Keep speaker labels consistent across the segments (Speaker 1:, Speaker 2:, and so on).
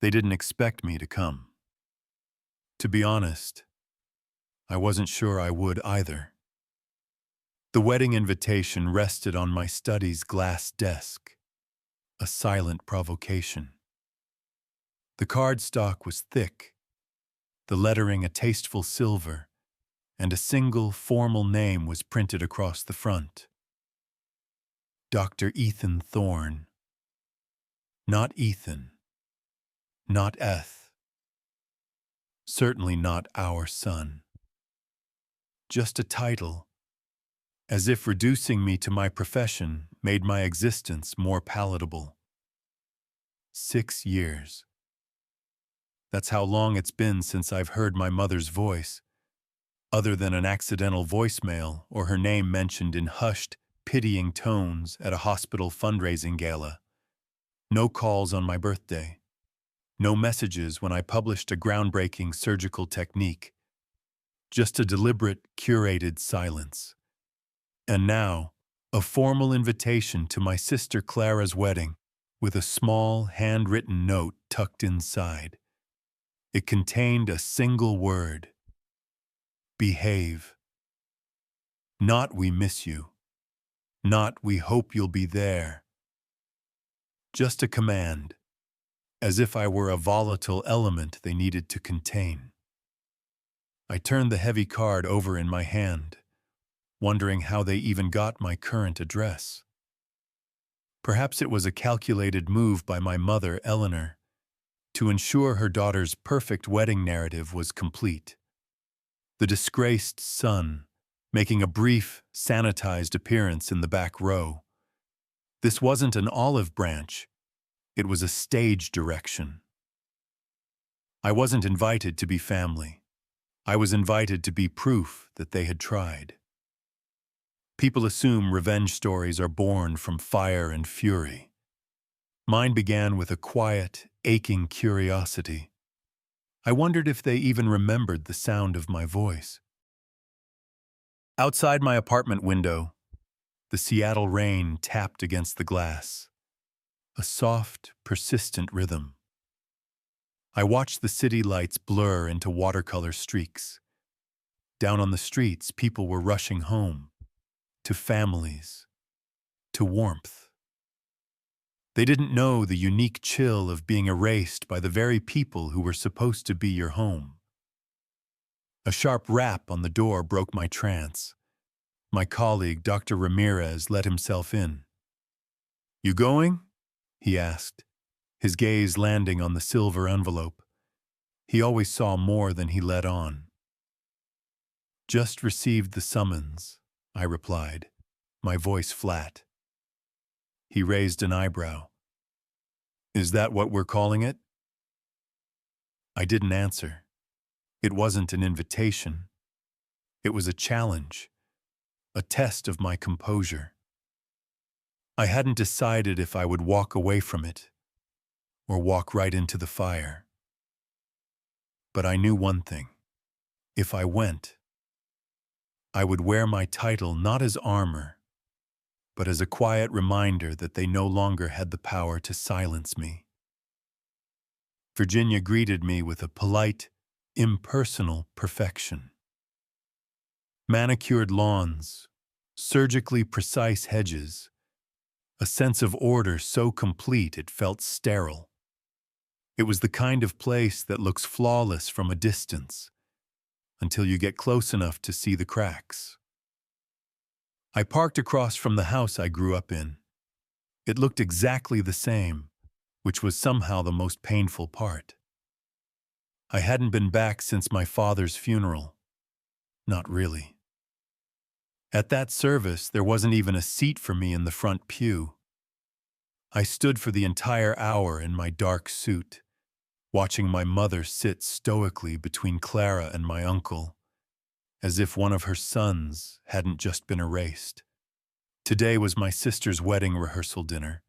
Speaker 1: They didn't expect me to come. To be honest, I wasn't sure I would either. The wedding invitation rested on my study's glass desk, a silent provocation. The cardstock was thick, the lettering a tasteful silver, and a single formal name was printed across the front. Dr. Ethan Thorne. Not Ethan. Not Eth. Certainly not our son. Just a title, as if reducing me to my profession made my existence more palatable. 6 years. That's how long it's been since I've heard my mother's voice, other than an accidental voicemail or her name mentioned in hushed, pitying tones at a hospital fundraising gala. No calls on my birthday. No messages when I published a groundbreaking surgical technique. Just a deliberate, curated silence. And now, a formal invitation to my sister Clara's wedding, with a small, handwritten note tucked inside. It contained a single word. Behave. Not we miss you. Not we hope you'll be there. Just a command, as if I were a volatile element they needed to contain. I turned the heavy card over in my hand, wondering how they even got my current address. Perhaps it was a calculated move by my mother, Eleanor, to ensure her daughter's perfect wedding narrative was complete. The disgraced son, making a brief, sanitized appearance in the back row. This wasn't an olive branch, it was a stage direction. I wasn't invited to be family. I was invited to be proof that they had tried. People assume revenge stories are born from fire and fury. Mine began with a quiet, aching curiosity. I wondered if they even remembered the sound of my voice. Outside my apartment window, the Seattle rain tapped against the glass. A soft, persistent rhythm. I watched the city lights blur into watercolor streaks. Down on the streets, people were rushing home, to families, to warmth. They didn't know the unique chill of being erased by the very people who were supposed to be your home. A sharp rap on the door broke my trance. My colleague, Dr. Ramirez, let himself in. "You going?" he asked, his gaze landing on the silver envelope. He always saw more than he let on. "Just received the summons," I replied, my voice flat. He raised an eyebrow. "Is that what we're calling it?" I didn't answer. It wasn't an invitation. It was a challenge, a test of my composure. I hadn't decided if I would walk away from it or walk right into the fire. But I knew one thing. If I went, I would wear my title not as armor, but as a quiet reminder that they no longer had the power to silence me. Virginia greeted me with a polite, impersonal perfection. Manicured lawns, surgically precise hedges, a sense of order so complete it felt sterile. It was the kind of place that looks flawless from a distance, until you get close enough to see the cracks. I parked across from the house I grew up in. It looked exactly the same, which was somehow the most painful part. I hadn't been back since my father's funeral. Not really. At that service, there wasn't even a seat for me in the front pew. I stood for the entire hour in my dark suit, watching my mother sit stoically between Clara and my uncle, as if one of her sons hadn't just been erased. Today was my sister's wedding rehearsal dinner,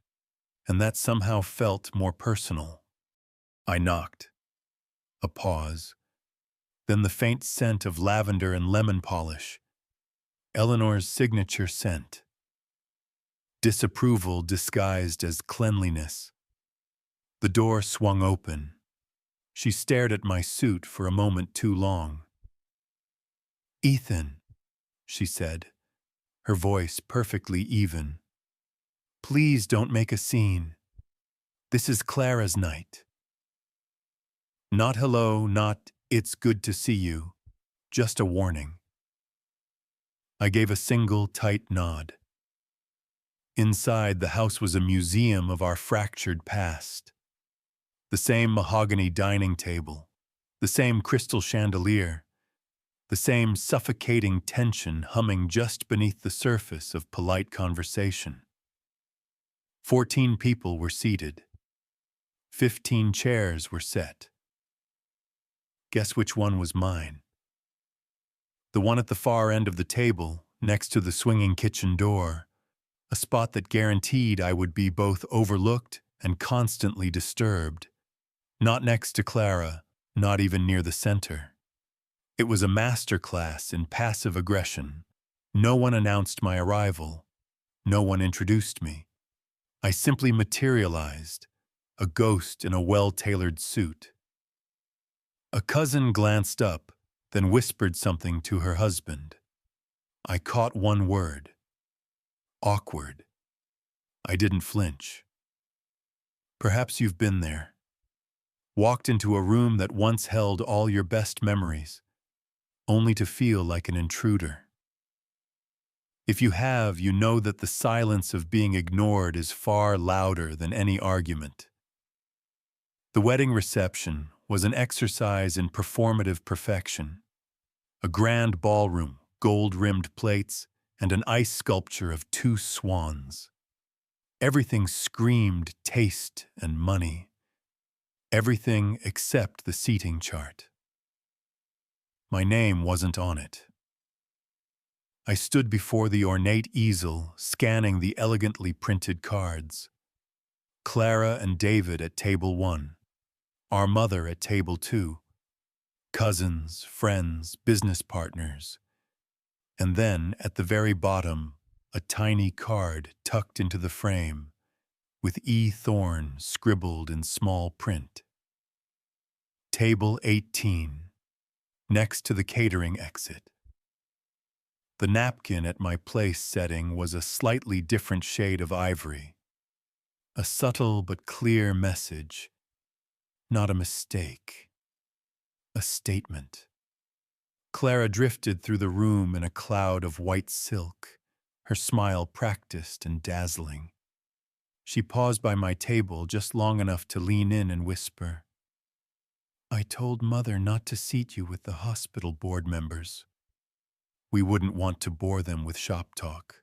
Speaker 1: and that somehow felt more personal. I knocked. A pause. Then the faint scent of lavender and lemon polish. Eleanor's signature scent. Disapproval disguised as cleanliness. The door swung open, She stared at my suit for a moment too long. "Ethan," she said, her voice perfectly even. "Please don't make a scene. This is Clara's night." Not hello, not "it's good to see you," just a warning. I gave a single tight nod. Inside, the house was a museum of our fractured past. The same mahogany dining table, the same crystal chandelier, the same suffocating tension humming just beneath the surface of polite conversation. 14 people were seated. 15 chairs were set. Guess which one was mine? The one at the far end of the table, next to the swinging kitchen door, a spot that guaranteed I would be both overlooked and constantly disturbed. Not next to Clara, not even near the center. It was a master class in passive aggression. No one announced my arrival. No one introduced me. I simply materialized, a ghost in a well-tailored suit. A cousin glanced up, then whispered something to her husband. I caught one word. Awkward. I didn't flinch. Perhaps you've been there. Walked into a room that once held all your best memories, only to feel like an intruder. If you have, you know that the silence of being ignored is far louder than any argument. The wedding reception was an exercise in performative perfection. A grand ballroom, gold-rimmed plates, and an ice sculpture of 2 swans. Everything screamed taste and money. Everything except the seating chart. My name wasn't on it. I stood before the ornate easel, scanning the elegantly printed cards. Clara and David at table 1. Our mother at table 2. Cousins, friends, business partners. And then, at the very bottom, a tiny card tucked into the frame, with E. Thorne scribbled in small print. Table 18, next to the catering exit. The napkin at my place setting was a slightly different shade of ivory. A subtle but clear message. Not a mistake. A statement. Clara drifted through the room in a cloud of white silk, her smile practiced and dazzling. She paused by my table just long enough to lean in and whisper, "I told Mother not to seat you with the hospital board members. We wouldn't want to bore them with shop talk."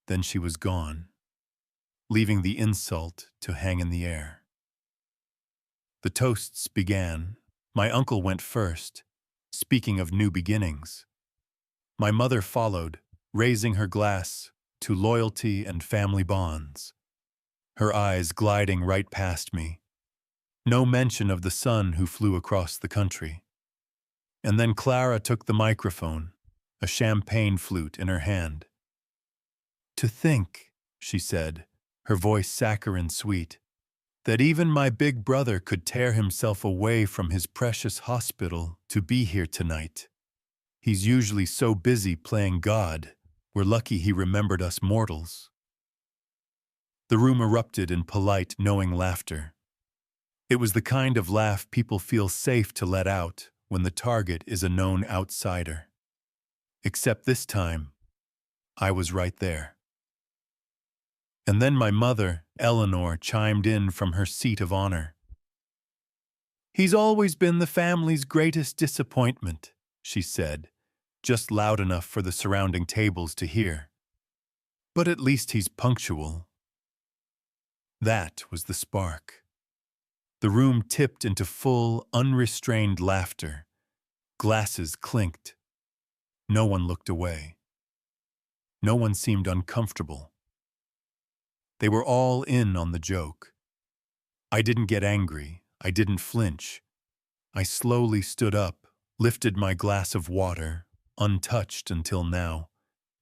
Speaker 1: Then she was gone, leaving the insult to hang in the air. The toasts began. My uncle went first, speaking of new beginnings. My mother followed, raising her glass to loyalty and family bonds, her eyes gliding right past me. No mention of the son who flew across the country. And then Clara took the microphone, a champagne flute in her hand. "To think," she said, her voice saccharine sweet, "that even my big brother could tear himself away from his precious hospital to be here tonight. He's usually so busy playing God, we're lucky he remembered us mortals." The room erupted in polite, knowing laughter. It was the kind of laugh people feel safe to let out when the target is a known outsider. Except this time, I was right there. And then my mother, Eleanor, chimed in from her seat of honor. "He's always been the family's greatest disappointment," she said, just loud enough for the surrounding tables to hear. "But at least he's punctual." That was the spark. The room tipped into full, unrestrained laughter. Glasses clinked. No one looked away. No one seemed uncomfortable. They were all in on the joke. I didn't get angry. I didn't flinch. I slowly stood up, lifted my glass of water, untouched until now,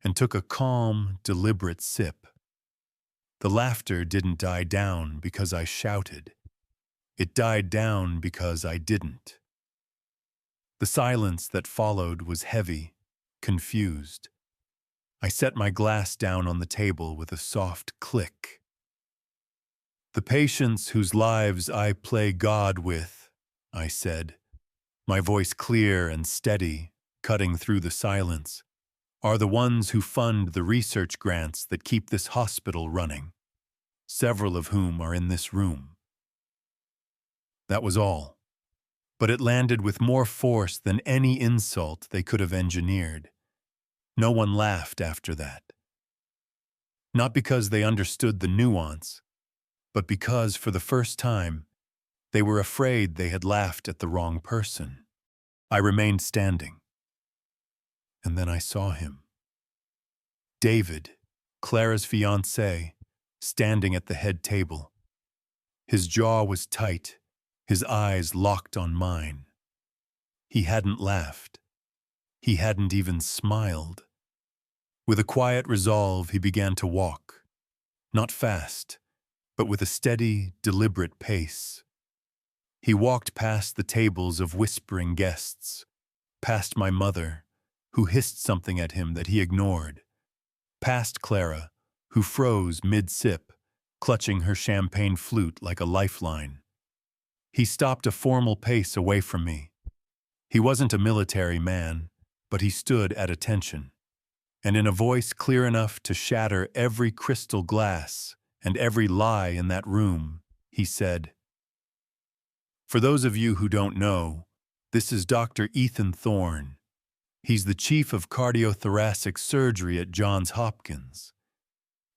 Speaker 1: and took a calm, deliberate sip. The laughter didn't die down because I shouted. It died down because I didn't. The silence that followed was heavy, confused. I set my glass down on the table with a soft click. "The patients whose lives I play God with," I said, my voice clear and steady, cutting through the silence, "are the ones who fund the research grants that keep this hospital running, several of whom are in this room." That was all, but it landed with more force than any insult they could have engineered. No one laughed after that. Not because they understood the nuance, but because, for the first time, they were afraid they had laughed at the wrong person. I remained standing. And then I saw him. David, Clara's fiancé, standing at the head table. His jaw was tight, his eyes locked on mine. He hadn't laughed. He hadn't even smiled. With a quiet resolve, he began to walk. Not fast, but with a steady, deliberate pace. He walked past the tables of whispering guests, past my mother, who hissed something at him that he ignored, past Clara, who froze mid-sip, clutching her champagne flute like a lifeline. He stopped a formal pace away from me. He wasn't a military man, but he stood at attention, and in a voice clear enough to shatter every crystal glass and every lie in that room, he said, "For those of you who don't know, this is Dr. Ethan Thorne. He's the chief of cardiothoracic surgery at Johns Hopkins.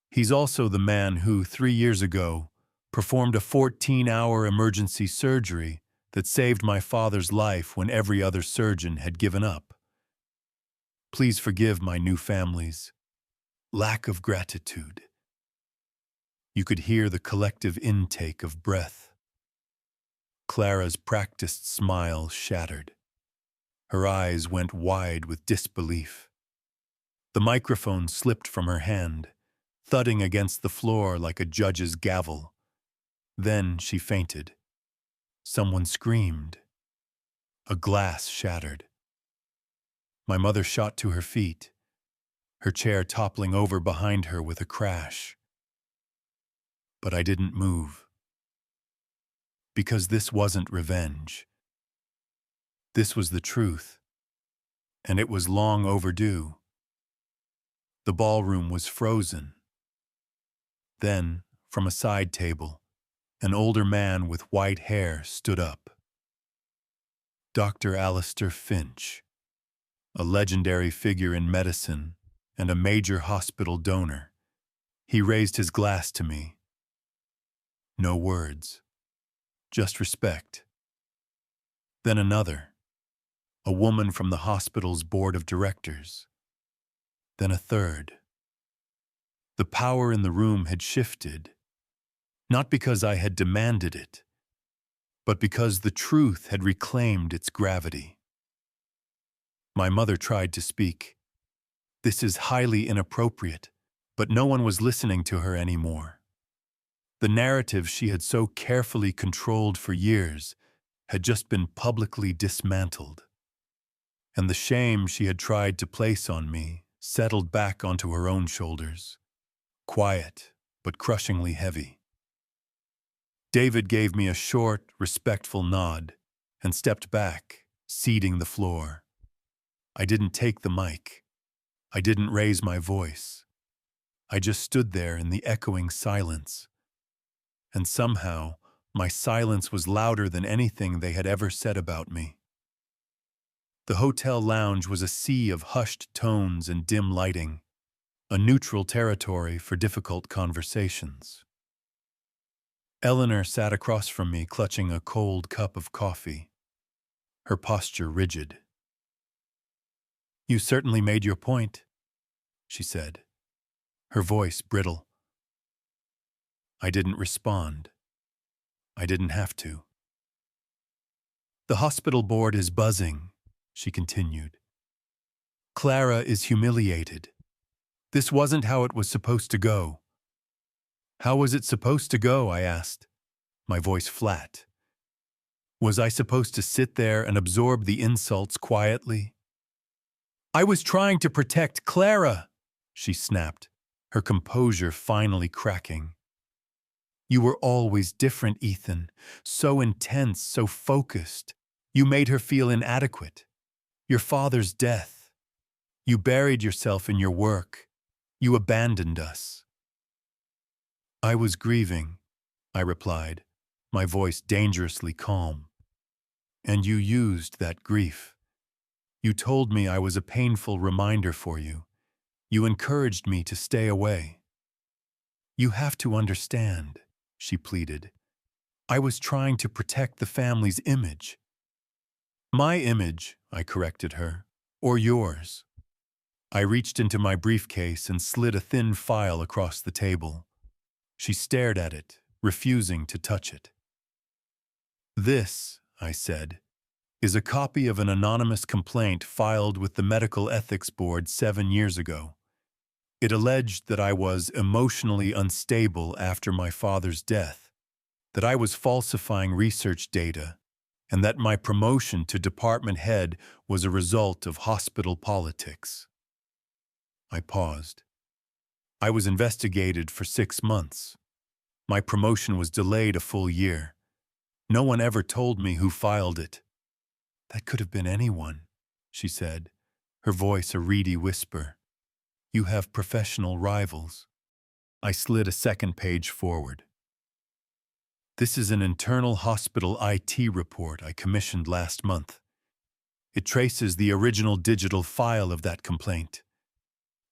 Speaker 1: He's also the man who, 3 years ago, performed a 14-hour emergency surgery that saved my father's life when every other surgeon had given up. Please forgive my new family's lack of gratitude." You could hear the collective intake of breath. Clara's practiced smile shattered. Her eyes went wide with disbelief. The microphone slipped from her hand, thudding against the floor like a judge's gavel. Then she fainted. Someone screamed. A glass shattered. My mother shot to her feet, her chair toppling over behind her with a crash. But I didn't move. Because this wasn't revenge. This was the truth, and it was long overdue. The ballroom was frozen. Then, from a side table, an older man with white hair stood up. Dr. Alistair Finch, a legendary figure in medicine and a major hospital donor. He raised his glass to me. No words, just respect. Then another, a woman from the hospital's board of directors. Then a third. The power in the room had shifted, not because I had demanded it, but because the truth had reclaimed its gravity. My mother tried to speak. "This is highly inappropriate," but no one was listening to her anymore. The narrative she had so carefully controlled for years had just been publicly dismantled, and the shame she had tried to place on me settled back onto her own shoulders, quiet but crushingly heavy. David gave me a short, respectful nod and stepped back, ceding the floor. I didn't take the mic. I didn't raise my voice. I just stood there in the echoing silence. And somehow, my silence was louder than anything they had ever said about me. The hotel lounge was a sea of hushed tones and dim lighting, a neutral territory for difficult conversations. Eleanor sat across from me, clutching a cold cup of coffee, her posture rigid. "You certainly made your point," she said, her voice brittle. I didn't respond. I didn't have to. "The hospital board is buzzing," she continued. "Clara is humiliated. This wasn't how it was supposed to go." "How was it supposed to go?" I asked, my voice flat, Was I supposed to sit there and absorb the insults quietly? I was trying to protect Clara, she snapped, her composure finally cracking. You were always different, Ethan. So intense, so focused. You made her feel inadequate. Your father's death. You buried yourself in your work. You abandoned us. I was grieving, I replied, my voice dangerously calm. And you used that grief. You told me I was a painful reminder for you. You encouraged me to stay away. You have to understand, she pleaded. I was trying to protect the family's image. My image, I corrected her, or yours. I reached into my briefcase and slid a thin file across the table. She stared at it, refusing to touch it. This, I said, is a copy of an anonymous complaint filed with the Medical Ethics Board 7 years ago. It alleged that I was emotionally unstable after my father's death, that I was falsifying research data, and that my promotion to department head was a result of hospital politics. I paused. I was investigated for 6 months. My promotion was delayed a full year. No one ever told me who filed it. That could have been anyone, she said, her voice a reedy whisper. You have professional rivals. I slid a second page forward. This is an internal hospital IT report I commissioned last month. It traces the original digital file of that complaint.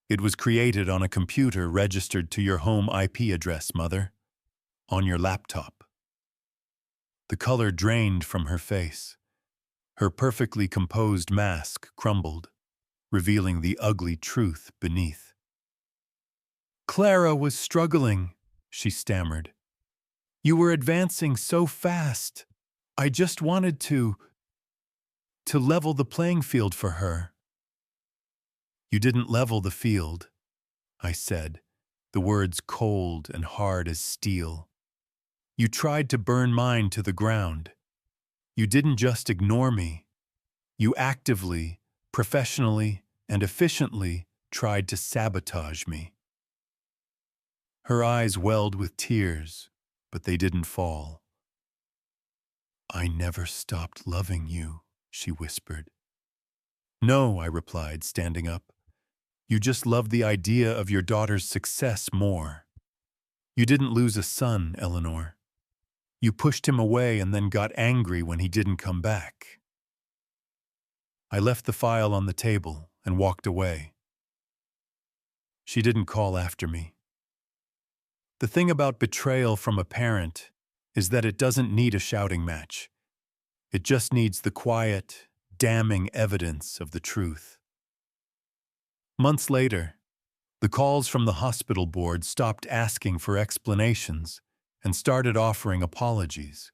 Speaker 1: It was created on a computer registered to your home IP address, Mother, on your laptop. The color drained from her face. Her perfectly composed mask crumbled, revealing the ugly truth beneath. Clara was struggling, she stammered. You were advancing so fast. I just wanted to level the playing field for her. You didn't level the field, I said, the words cold and hard as steel. You tried to burn mine to the ground. You didn't just ignore me. You actively, professionally, and efficiently tried to sabotage me. Her eyes welled with tears, but they didn't fall. I never stopped loving you, she whispered. No, I replied, standing up. You just loved the idea of your daughter's success more. You didn't lose a son, Eleanor. You pushed him away and then got angry when he didn't come back. I left the file on the table and walked away. She didn't call after me. The thing about betrayal from a parent is that it doesn't need a shouting match. It just needs the quiet, damning evidence of the truth. Months later, the calls from the hospital board stopped asking for explanations and started offering apologies.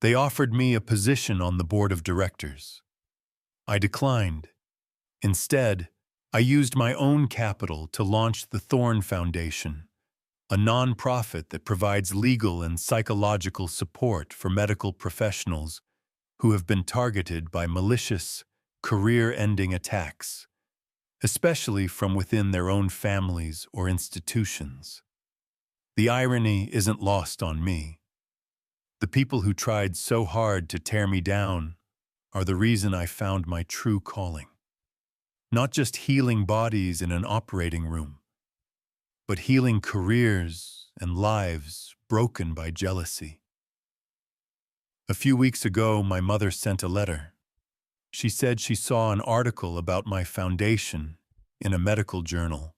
Speaker 1: They offered me a position on the board of directors. I declined. Instead, I used my own capital to launch the Thorne Foundation, a nonprofit that provides legal and psychological support for medical professionals who have been targeted by malicious, career-ending attacks, especially from within their own families or institutions. The irony isn't lost on me. The people who tried so hard to tear me down are the reason I found my true calling. Not just healing bodies in an operating room, but healing careers and lives broken by jealousy. A few weeks ago, my mother sent a letter. She said she saw an article about my foundation in a medical journal.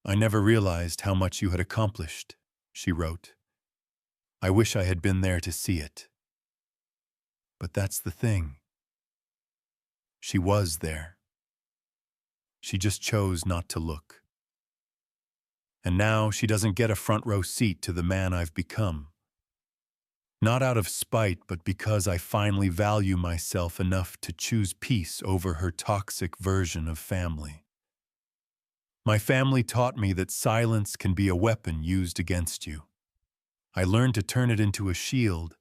Speaker 1: I never realized how much you had accomplished, she wrote. I wish I had been there to see it. But that's the thing. She was there. She just chose not to look. And now she doesn't get a front row seat to the man I've become. Not out of spite, but because I finally value myself enough to choose peace over her toxic version of family. My family taught me that silence can be a weapon used against you. I learned to turn it into a shield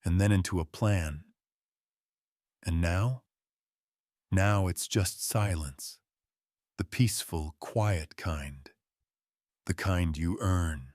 Speaker 1: and then into a plan. And now? Now it's just silence. The peaceful, quiet kind. The kind you earn.